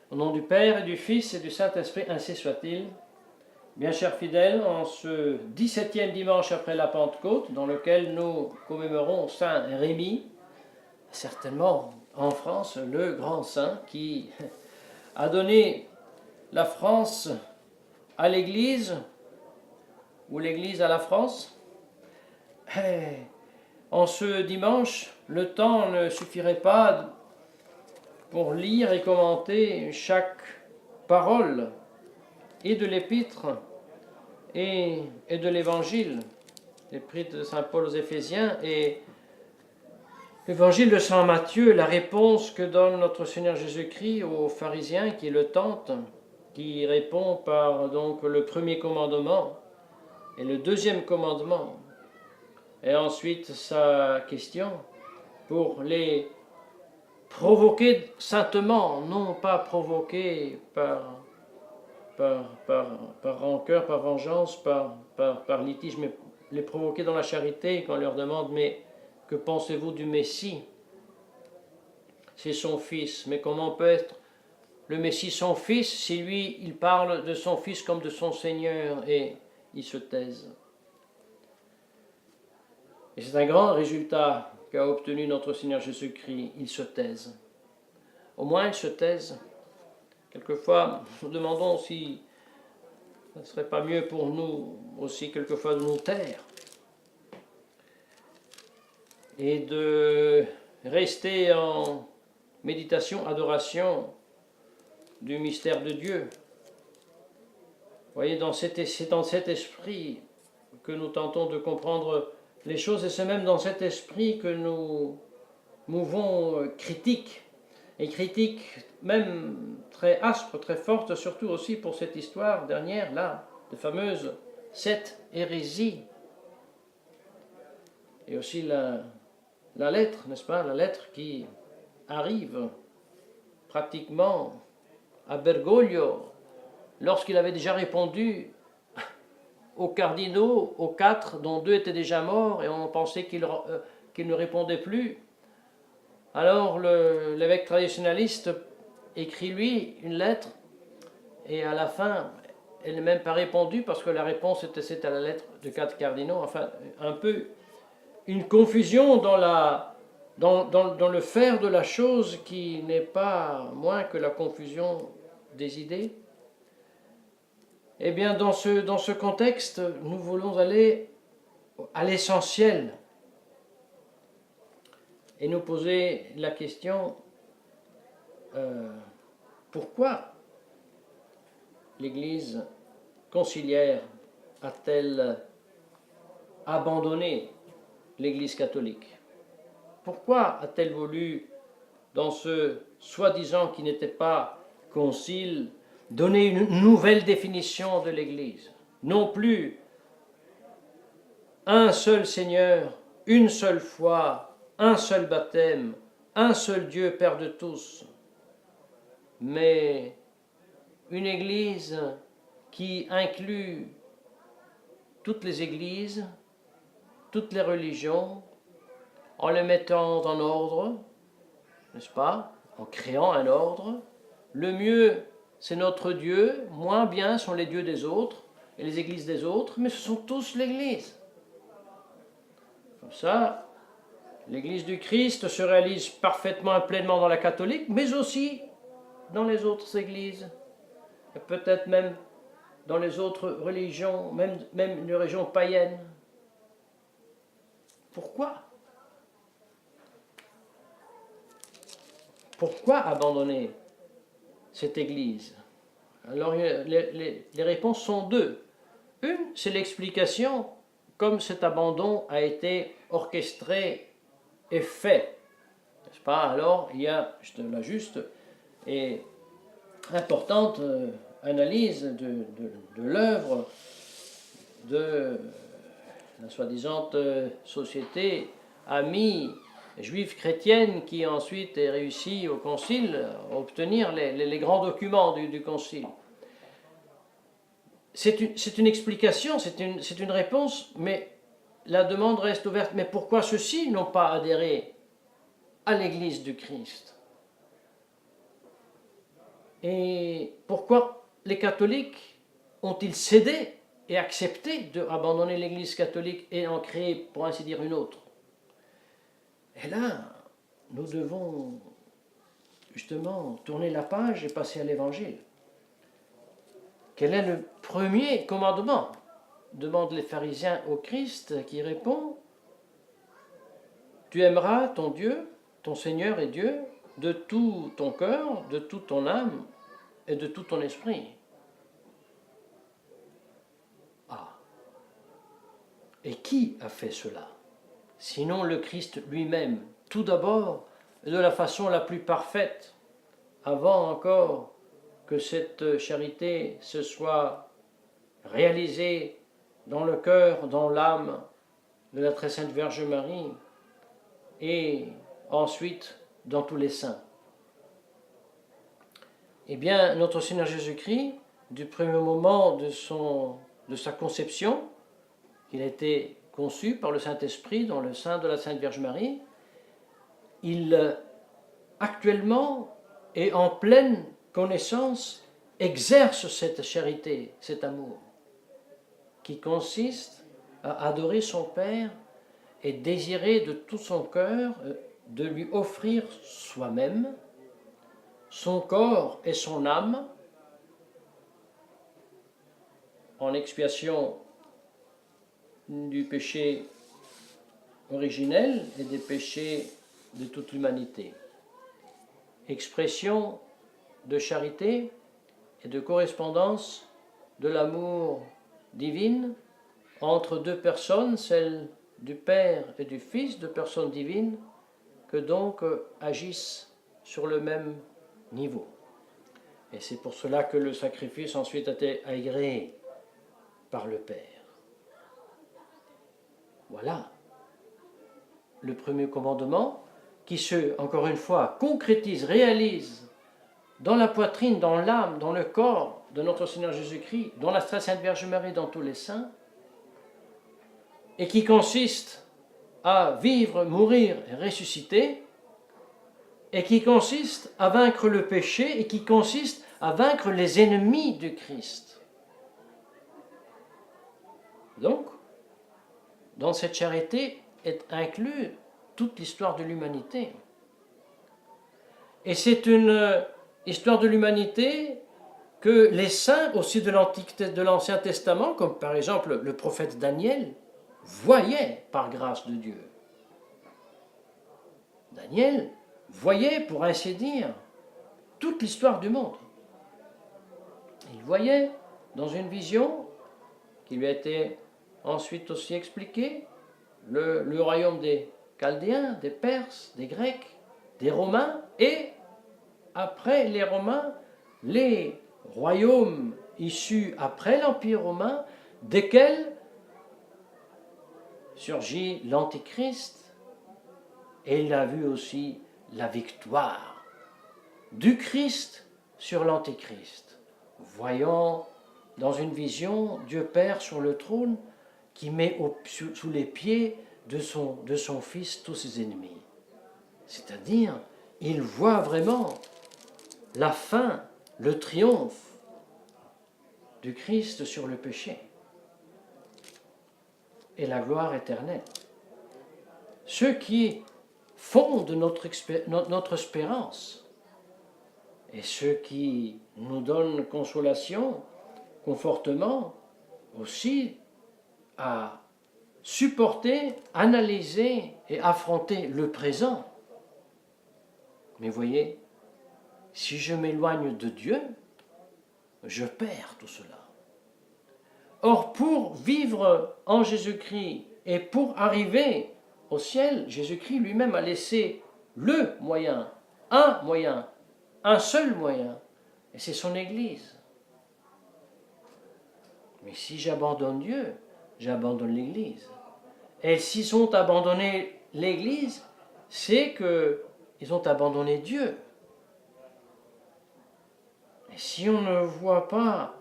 Au nom du Père et du Fils et du Saint-Esprit, ainsi soit-il. Bien chers fidèles, en ce 17e dimanche après la Pentecôte, dans lequel nous commémorons Saint Rémi, certainement en France, le grand saint qui a donné la France à l'Église, ou l'Église à la France. En ce dimanche, le temps ne suffirait pas pour lire et commenter chaque parole et de l'Épître et de l'Évangile, l'Épître de Saint Paul aux Éphésiens et l'Évangile de Saint Matthieu, la réponse que donne notre Seigneur Jésus-Christ aux pharisiens qui le tentent, qui répond par donc le premier commandement et le deuxième commandement, et ensuite sa question pour les provoquer saintement, non pas provoquer par rancœur, par vengeance, par litige, mais les provoquer dans la charité, quand on leur demande « Mais que pensez-vous du Messie ?» C'est son fils, mais comment peut être le Messie son fils si lui, il parle de son fils comme de son Seigneur, et ils se taisent. Et c'est un grand résultat qu'a obtenu notre Seigneur Jésus-Christ, ils se taisent. Au moins ils se taisent. Quelquefois, nous demandons si ce ne serait pas mieux pour nous aussi quelquefois de nous taire et de rester en méditation, adoration du mystère de Dieu. Vous voyez, c'est dans cet esprit que nous tentons de comprendre les choses, et c'est même dans cet esprit que nous mouvons critiques, et critiques même très aspres, très fortes, surtout aussi pour cette histoire dernière, là, de fameuse 7 hérésies. Et aussi la lettre, n'est-ce pas, la lettre qui arrive pratiquement à Bergoglio, lorsqu'il avait déjà répondu aux cardinaux, aux 4, dont 2 étaient déjà morts, et on pensait qu'il ne répondait plus. Alors l'évêque traditionnaliste écrit lui une lettre, et à la fin, elle n'est même pas répondue, parce que la réponse c'était à la lettre de 4 cardinaux. Enfin, un peu une confusion dans le faire de la chose qui n'est pas moins que la confusion des idées. Eh bien, dans ce contexte, nous voulons aller à l'essentiel et nous poser la question pourquoi l'Église conciliaire a-t-elle abandonné l'Église catholique? Pourquoi a-t-elle voulu, dans ce soi-disant qui n'était pas concile, donner une nouvelle définition de l'Église? Non plus un seul Seigneur, une seule foi, un seul baptême, un seul Dieu, Père de tous, mais une Église qui inclut toutes les Églises, toutes les religions, en les mettant en ordre, n'est-ce pas, en créant un ordre. Le mieux, c'est notre Dieu, moins bien sont les dieux des autres et les églises des autres, mais ce sont tous l'Église. Comme ça, l'Église du Christ se réalise parfaitement et pleinement dans la catholique, mais aussi dans les autres églises, et peut-être même dans les autres religions, même les religions païennes. Pourquoi? Pourquoi abandonner cette Église? Alors les réponses sont deux. Une, c'est l'explication comme cet abandon a été orchestré et fait. N'est-ce pas? Alors il y a la juste et importante analyse de l'œuvre de la soi-disant société amie juive chrétienne qui ensuite est réussi au concile à obtenir les grands documents du concile. C'est une explication, c'est une réponse, mais la demande reste ouverte. Mais pourquoi ceux-ci n'ont pas adhéré à l'Église du Christ? Et pourquoi les catholiques ont-ils cédé et accepté d'abandonner l'Église catholique et en créer, pour ainsi dire, une autre? Et là, nous devons justement tourner la page et passer à l'Évangile. Quel est le premier commandement? Demandent les pharisiens au Christ, qui répond: tu aimeras ton Dieu, ton Seigneur et Dieu, de tout ton cœur, de toute ton âme et de tout ton esprit. Ah. Et qui a fait cela? Sinon le Christ lui-même, tout d'abord, et de la façon la plus parfaite, avant encore que cette charité se soit réalisée dans le cœur, dans l'âme de la très sainte Vierge Marie, et ensuite dans tous les saints. Eh bien, notre Seigneur Jésus-Christ, du premier moment de sa conception, qu'il a été conçu par le Saint-Esprit dans le sein de la Sainte Vierge Marie, il actuellement et en pleine connaissance exerce cette charité, cet amour, qui consiste à adorer son Père et désirer de tout son cœur de lui offrir soi-même, son corps et son âme, en expiation du péché originel et des péchés de toute l'humanité. Expression de charité et de correspondance de l'amour divin entre deux personnes, celle du Père et du Fils, deux personnes divines, que donc agissent sur le même niveau. Et c'est pour cela que le sacrifice ensuite a été agréé par le Père. Voilà le premier commandement qui encore une fois, concrétise, réalise dans la poitrine, dans l'âme, dans le corps de notre Seigneur Jésus-Christ, dans la très sainte Vierge Marie, dans tous les saints, et qui consiste à vivre, mourir et ressusciter, et qui consiste à vaincre le péché, et qui consiste à vaincre les ennemis du Christ. Donc, dans cette charité est inclus toute l'histoire de l'humanité. Et c'est une histoire de l'humanité que les saints aussi de l'Ancien Testament, comme par exemple le prophète Daniel, voyaient par grâce de Dieu. Daniel voyait, pour ainsi dire, toute l'histoire du monde. Il voyait dans une vision qui lui a été ensuite aussi expliquée le royaume des Chaldéens, des Perses, des Grecs, des Romains et, après les Romains, les royaumes issus après l'Empire romain, desquels surgit l'Antichrist, et il a vu aussi la victoire du Christ sur l'Antichrist, voyant dans une vision Dieu Père sur le trône qui met sous les pieds de son Fils tous ses ennemis. C'est-à-dire, il voit vraiment la fin, le triomphe du Christ sur le péché et la gloire éternelle. Ce qui fonde notre espérance et ce qui nous donne consolation, confortement, aussi à supporter, analyser et affronter le présent. Mais voyez, si je m'éloigne de Dieu, je perds tout cela. Or, pour vivre en Jésus-Christ et pour arriver au ciel, Jésus-Christ lui-même a laissé le moyen, un seul moyen, et c'est son Église. Mais si j'abandonne Dieu, j'abandonne l'Église. Et s'ils ont abandonné l'Église, c'est qu'ils ont abandonné Dieu. Et si on ne voit pas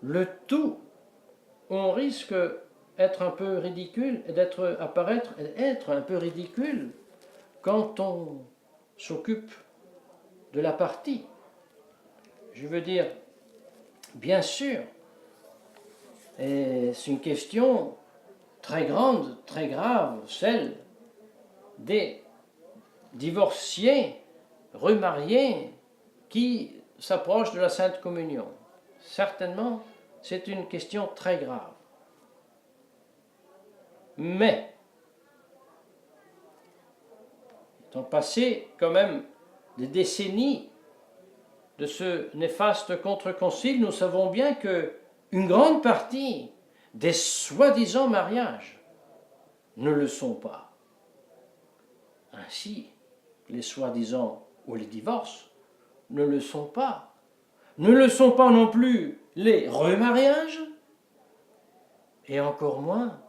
le tout, on risque d'être un peu ridicule, et d'être un peu ridicule quand on s'occupe de la partie. je veux dire, bien sûr, et c'est une question très grande, très grave, celle des divorciés, remariés, qui s'approchent de la Sainte Communion. Certainement, c'est une question très grave. Mais, étant passé quand même des décennies de ce néfaste contre-concile, nous savons bien que une grande partie des soi-disant mariages ne le sont pas. Ainsi, les soi-disant ou les divorces ne le sont pas. Ne le sont pas non plus les remariages, et encore moins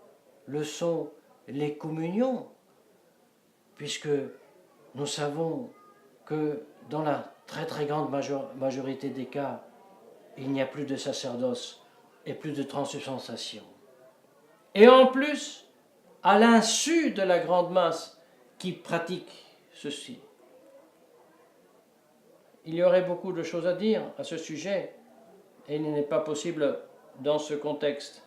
le sont les communions, puisque nous savons que dans la très très grande majorité des cas, il n'y a plus de sacerdoce et plus de transubstantiation. Et en plus, à l'insu de la grande masse qui pratique ceci. Il y aurait beaucoup de choses à dire à ce sujet, et il n'est pas possible dans ce contexte.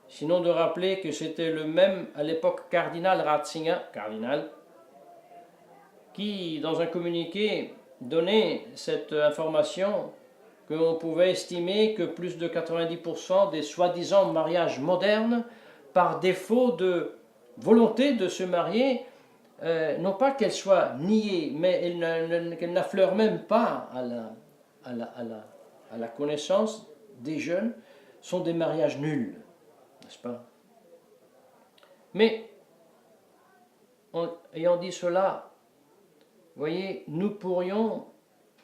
Sinon de rappeler que c'était le même à l'époque cardinal Ratzinger, qui, dans un communiqué, donnait cette information qu'on pouvait estimer que plus de 90% des soi-disant mariages modernes, par défaut de volonté de se marier, non pas qu'elles soient niées, mais qu'elles n'affleurent même pas à la connaissance des jeunes, sont des mariages nuls, n'est-ce pas? Mais, ayant dit cela, vous voyez, nous pourrions,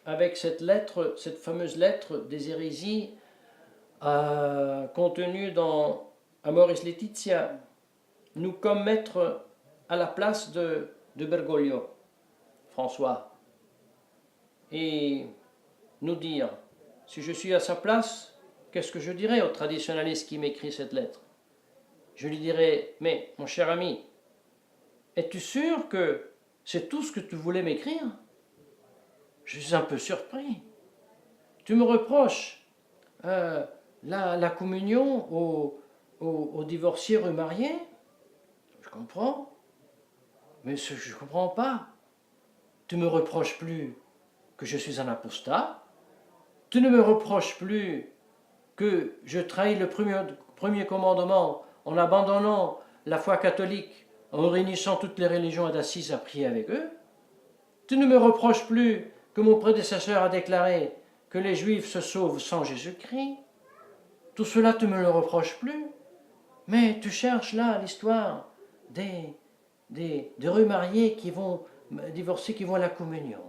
avec cette lettre, cette fameuse lettre des hérésies contenue dans Amoris Laetitia, nous commettre à la place de Bergoglio, François, et nous dire, si je suis à sa place, qu'est-ce que je dirais au traditionnaliste qui m'écrit cette lettre? Je lui dirais, mais mon cher ami, es-tu sûr que c'est tout ce que tu voulais m'écrire? Je suis un peu surpris. Tu me reproches la communion aux divorciés remariés? Je comprends. Mais je ne comprends pas. Tu ne me reproches plus que je suis un apostat. Tu ne me reproches plus que je trahis le premier commandement en abandonnant la foi catholique, en réunissant toutes les religions à d'assises à prier avec eux. Tu ne me reproches plus que mon prédécesseur a déclaré que les Juifs se sauvent sans Jésus-Christ. Tout cela, tu ne me le reproches plus. Mais tu cherches là l'histoire des remariés qui vont divorcer, qui vont à la communion.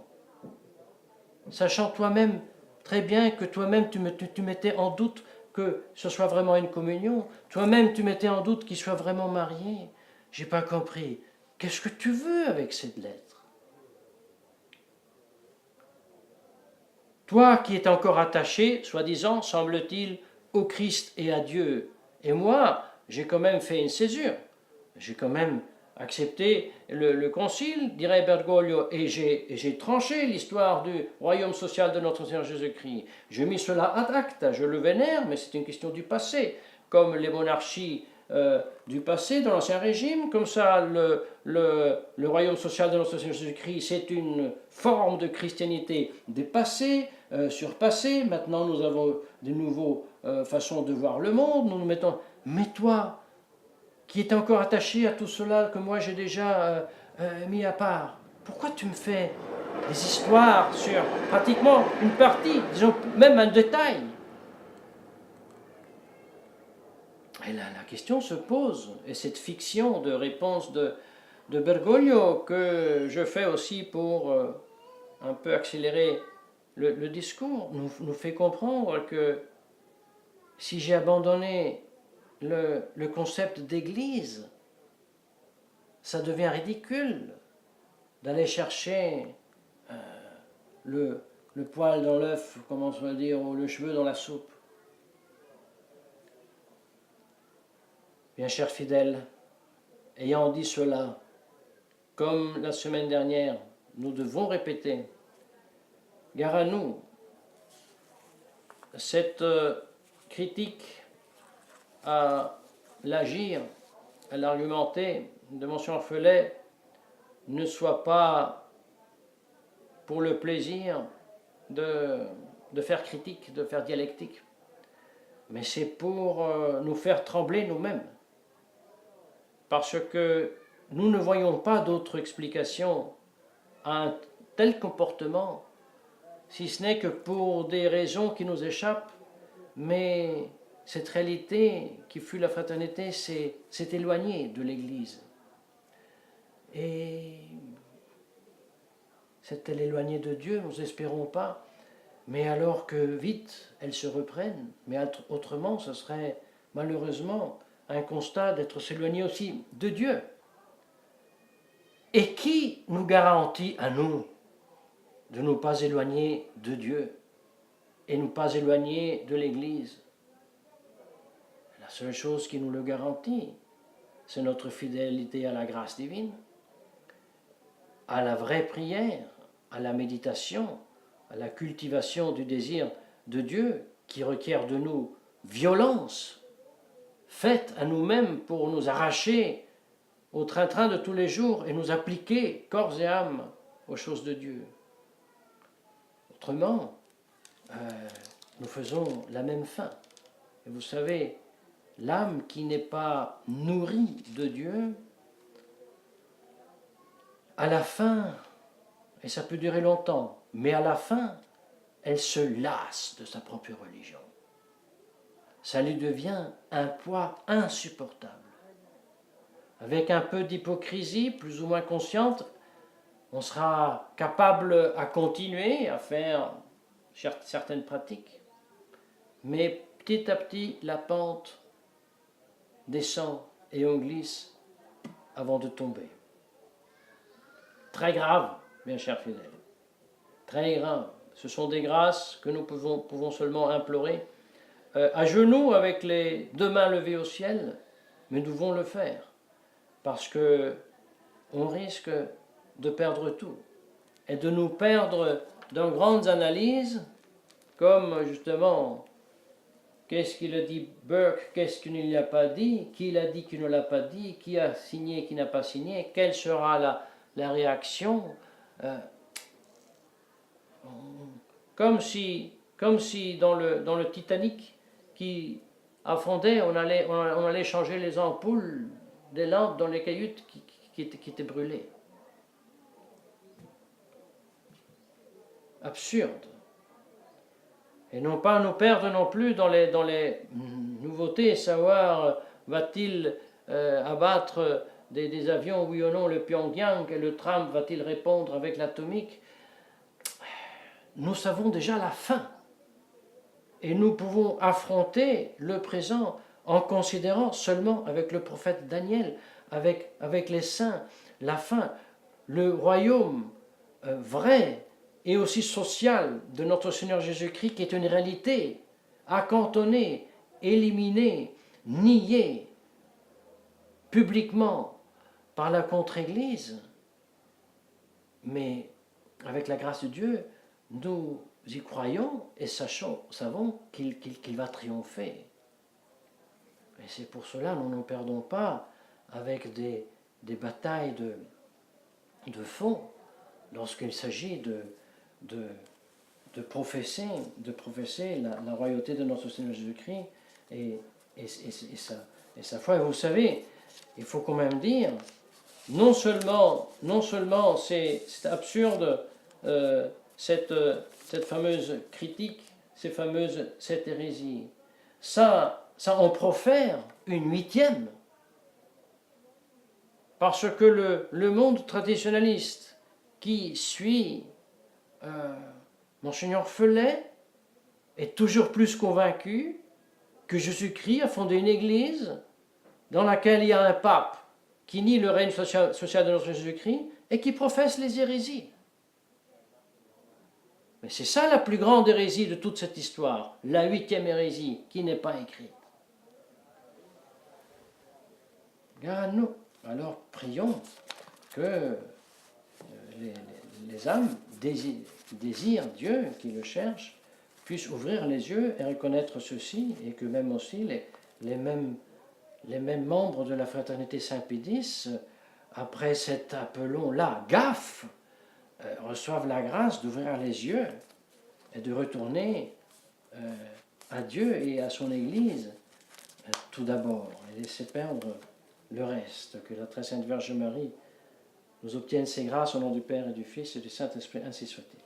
Sachant toi-même très bien que toi-même tu mettais en doute que ce soit vraiment une communion. Toi-même tu mettais en doute qu'ils soient vraiment mariés. J'ai pas compris. Qu'est-ce que tu veux avec cette lettre? Toi qui es encore attaché, soi-disant, semble-t-il, au Christ et à Dieu. Et moi, j'ai quand même fait une césure. J'ai quand même accepté le concile, dirait Bergoglio, et j'ai tranché l'histoire du royaume social de notre Seigneur Jésus-Christ. J'ai mis cela à acte, je le vénère, mais c'est une question du passé. Comme les monarchies du passé, dans l'Ancien Régime, comme ça le royaume social de notre Seigneur Jésus-Christ, c'est une forme de christianité dépassée, surpassée. Maintenant, nous avons de nouvelles façons de voir le monde. Nous nous mettons... Mais toi, qui est encore attaché à tout cela que moi j'ai déjà mis à part, pourquoi tu me fais des histoires sur pratiquement une partie, disons même un détail? Et là, la question se pose, et cette fiction de réponse de Bergoglio que je fais aussi pour un peu accélérer le discours, nous fait comprendre que si j'ai abandonné le concept d'église, ça devient ridicule d'aller chercher le poil dans l'œuf, comment on va dire, ou le cheveu dans la soupe. Bien chers fidèles, ayant dit cela, comme la semaine dernière, nous devons répéter, gare à nous cette critique à l'agir, à l'argumenter de Mgr Felet ne soit pas pour le plaisir de faire critique, de faire dialectique, mais c'est pour nous faire trembler nous-mêmes, parce que nous ne voyons pas d'autre explication à un tel comportement, si ce n'est que pour des raisons qui nous échappent, mais cette réalité qui fut la fraternité s'est éloignée de l'Église. Et s'est-elle éloignée de Dieu? Nous n'espérons pas. Mais alors que vite, elles se reprennent. Mais autrement, ce serait malheureusement un constat d'être s'éloigné aussi de Dieu. Et qui nous garantit à nous de ne pas éloigner de Dieu et ne pas éloigner de l'Église? La seule chose qui nous le garantit, c'est notre fidélité à la grâce divine, à la vraie prière, à la méditation, à la cultivation du désir de Dieu qui requiert de nous violence, faite à nous-mêmes pour nous arracher au train-train de tous les jours et nous appliquer corps et âme aux choses de Dieu. Autrement, nous faisons la même fin. Et vous savez, l'âme qui n'est pas nourrie de Dieu, à la fin, et ça peut durer longtemps, mais à la fin, elle se lasse de sa propre religion. Ça lui devient un poids insupportable. Avec un peu d'hypocrisie, plus ou moins consciente, on sera capable à continuer à faire certaines pratiques. Mais petit à petit, la pente descend et on glisse avant de tomber. Très grave, bien chers fidèles. Très grave. Ce sont des grâces que nous pouvons seulement implorer à genoux avec les deux mains levées au ciel, mais nous devons le faire parce que on risque de perdre tout et de nous perdre dans grandes analyses comme justement qu'est-ce qu'il a dit Burke, qu'est-ce qu'il ne l'a pas dit, qui l'a dit, qui ne l'a pas dit, qui a signé, qui n'a pas signé, quelle sera la réaction, comme si dans le Titanic qui affondait, on allait changer les ampoules des lampes dans les cahutes qui étaient brûlées. Absurde. Et non pas nous perdre non plus dans les nouveautés, savoir va-t-il abattre des avions, oui ou non, le Pyongyang, et le Trump va-t-il répondre avec l'atomique? Nous savons déjà la fin. Et nous pouvons affronter le présent en considérant seulement avec le prophète Daniel, avec les saints, la fin, le royaume vrai et aussi social de notre Seigneur Jésus-Christ qui est une réalité, accantonnée, éliminée, niée publiquement par la contre-Église. Mais avec la grâce de Dieu, nous y croyons et savons qu'il va triompher. Et c'est pour cela que nous ne nous perdons pas avec des batailles de fond lorsqu'il s'agit de professer la royauté de notre Seigneur Jésus-Christ et sa foi. Et vous savez, il faut quand même dire, non seulement c'est absurde cette fameuse critique, cette hérésie, ça en profère une huitième, parce que le monde traditionnaliste qui suit Mgr Felet est toujours plus convaincu que Jésus-Christ a fondé une église dans laquelle il y a un pape qui nie le règne social de notre Jésus-Christ et qui professe les hérésies. Mais c'est ça la plus grande hérésie de toute cette histoire, la huitième hérésie qui n'est pas écrite. Regarde-nous. Alors prions que les âmes désirent Dieu, qui le cherchent, puissent ouvrir les yeux et reconnaître ceci, et que même aussi les mêmes membres de la fraternité Saint-Pédis, après cet appelon-là, gaffe, reçoivent la grâce d'ouvrir les yeux et de retourner à Dieu et à son Église tout d'abord, et laisser perdre le reste. Que la très sainte Vierge Marie nous obtienne ces grâces au nom du Père et du Fils et du Saint-Esprit, ainsi soit-il.